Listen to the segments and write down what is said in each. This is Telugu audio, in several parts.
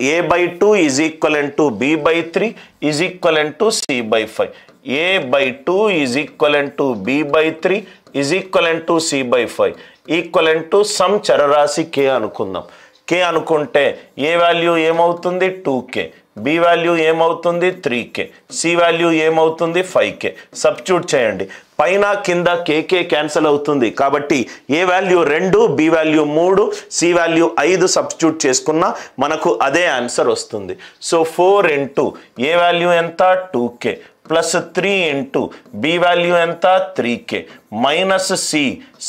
a by 2 is equivalent to b by 3 is equivalent to c by 5. a by 2 is equivalent to b by 3 is equivalent to c by 5 equivalent to some చరరాశి k అనుకుందాం. k అనుకుంటే a వాల్యూ ఏమవుతుంది 2k, b వాల్యూ ఏమవుతుంది 3k, c వాల్యూ ఏమవుతుంది 5k. సబ్స్టిట్యూట్ చేయండి. పైన కింద kk క్యాన్సిల్ అవుతుంది కాబట్టి a value 2, b value 3, c value 5 substitute చేసుకున్నా మనకు అదే ఆన్సర్ వస్తుంది. సో 4 ఇంటూ a వాల్యూ ఎంత 2k plus 3 into b value ఎంత 3k మైనస్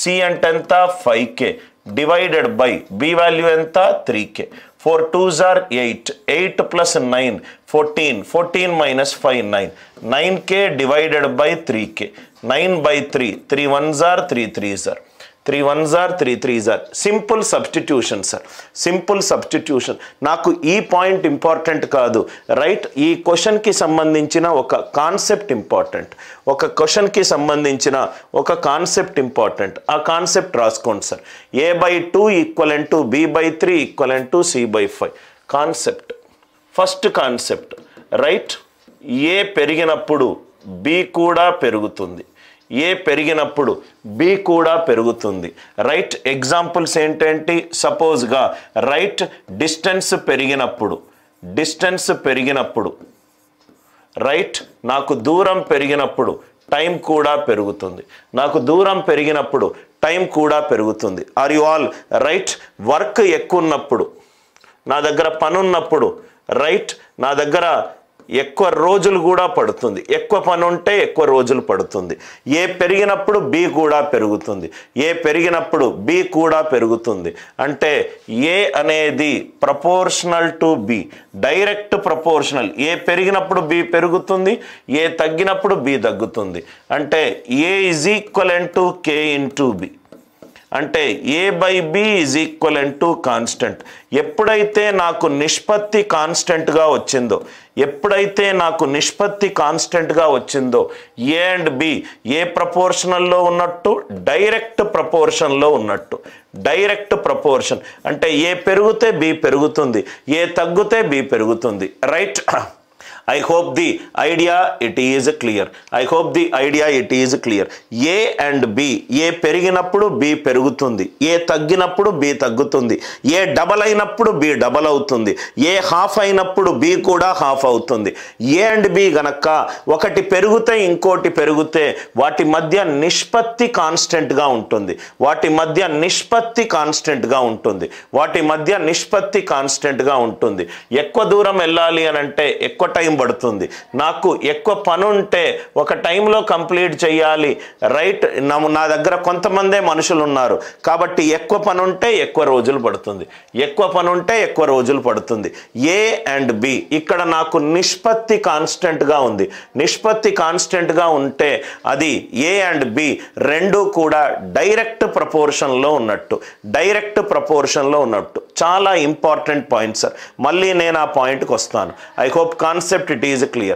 c అంటే ఎంత 5k divided by b value ఎంత 3k. 4 2s are 8, 8 plus 9 14, 14 minus 5 9, 9k divided by 3k, 9 by 3, 3 1s are 3 3s are, 3 1s are 3 3s are. Simple substitution sir, simple substitution. నాకు ఈ పాయింట్ ఇంపార్టెంట్ కాదు, రైట్? ఈ క్వశ్చన్కి సంబంధించిన ఒక కాన్సెప్ట్ ఇంపార్టెంట్, ఒక క్వశ్చన్కి సంబంధించిన ఒక కాన్సెప్ట్ ఇంపార్టెంట్. ఆ కాన్సెప్ట్ రాసుకోండి sir. a by 2 equivalent to b by 3 equivalent to c by 5. Concept, first concept, right? a పెరిగినప్పుడు b కూడా పెరుగుతుంది, ఏ పెరిగినప్పుడు బి కూడా పెరుగుతుంది, రైట్? ఎగ్జాంపుల్స్ ఏంటంటే సపోజ్గా రైట్ డిస్టెన్స్ పెరిగినప్పుడు రైట్ నాకు దూరం పెరిగినప్పుడు టైం కూడా పెరుగుతుంది, నాకు దూరం పెరిగినప్పుడు టైం కూడా పెరుగుతుంది. Are you all right? Work ఎక్కువ ఉన్నప్పుడు, నా దగ్గర పని ఉన్నప్పుడు రైట్ నా దగ్గర ఎక్కువ రోజులు కూడా పడుతుంది, ఎక్కువ పని ఉంటే ఎక్కువ రోజులు పడుతుంది. ఏ పెరిగినప్పుడు బి కూడా పెరుగుతుంది, ఏ పెరిగినప్పుడు బి కూడా పెరుగుతుంది. అంటే ఏ అనేది proportional to B, direct proportional. A పెరిగినప్పుడు బి పెరుగుతుంది, ఏ తగ్గినప్పుడు బి తగ్గుతుంది. అంటే A is equivalent to K into B. అంటే A by B is equivalent to constant. ఎప్పుడైతే నాకు నిష్పత్తి కాన్స్టెంట్గా వచ్చిందో, ఎప్పుడైతే నాకు నిష్పత్తి కాన్స్టెంట్గా వచ్చిందో ఏ అండ్ బి ఏ ప్రపోర్షనల్లో ఉన్నట్టు, డైరెక్ట్ ప్రపోర్షన్లో ఉన్నట్టు. డైరెక్ట్ ప్రపోర్షన్ అంటే ఏ పెరిగితే బి పెరుగుతుంది, ఏ తగ్గితే బి పెరుగుతుంది, right? I hope the idea it is clear. I hope the idea it is clear. A and B, A పెరిగినప్పుడు B పెరుగుతుంది, A తగ్గినప్పుడు B తగ్గుతుంది, A డబల్ అయినప్పుడు B డబల్ అవుతుంది, A హాఫ్ అయినప్పుడు B కూడా హాఫ్ అవుతుంది. A and B గనక ఒకటి పెరిగితే ఇంకోటి పెరిగితే వాటి మధ్య నిష్పత్తి కాన్స్టెంట్గా ఉంటుంది, వాటి మధ్య నిష్పత్తి కాన్స్టెంట్గా ఉంటుంది, వాటి మధ్య నిష్పత్తి కాన్స్టెంట్గా ఉంటుంది. ఎక్కువ దూరం వెళ్ళాలి అని అంటే ఎక్కువ టైం పడుతుంది, నాకు ఎక్కువ పని ఉంటే ఒక టైంలో కంప్లీట్ చేయాలి, రైట్? నా దగ్గర కొంతమందే మనుషులు ఉన్నారు కాబట్టి ఎక్కువ పని ఉంటే ఎక్కువ రోజులు పడుతుంది, ఎక్కువ పని ఉంటే ఎక్కువ రోజులు పడుతుంది. ఏ అండ్ బి ఇక్కడ నాకు నిష్పత్తి కాన్స్టెంట్గా ఉంది, నిష్పత్తి కాన్స్టెంట్గా ఉంటే అది ఏ అండ్ బి రెండు కూడా డైరెక్ట్ ప్రపోర్షన్లో ఉన్నట్టు, డైరెక్ట్ ప్రపోర్షన్లో ఉన్నట్టు. చాలా ఇంపార్టెంట్ పాయింట్ సార్, మళ్ళీ నేను ఆ పాయింట్కి వస్తాను. I hope concept it is clear.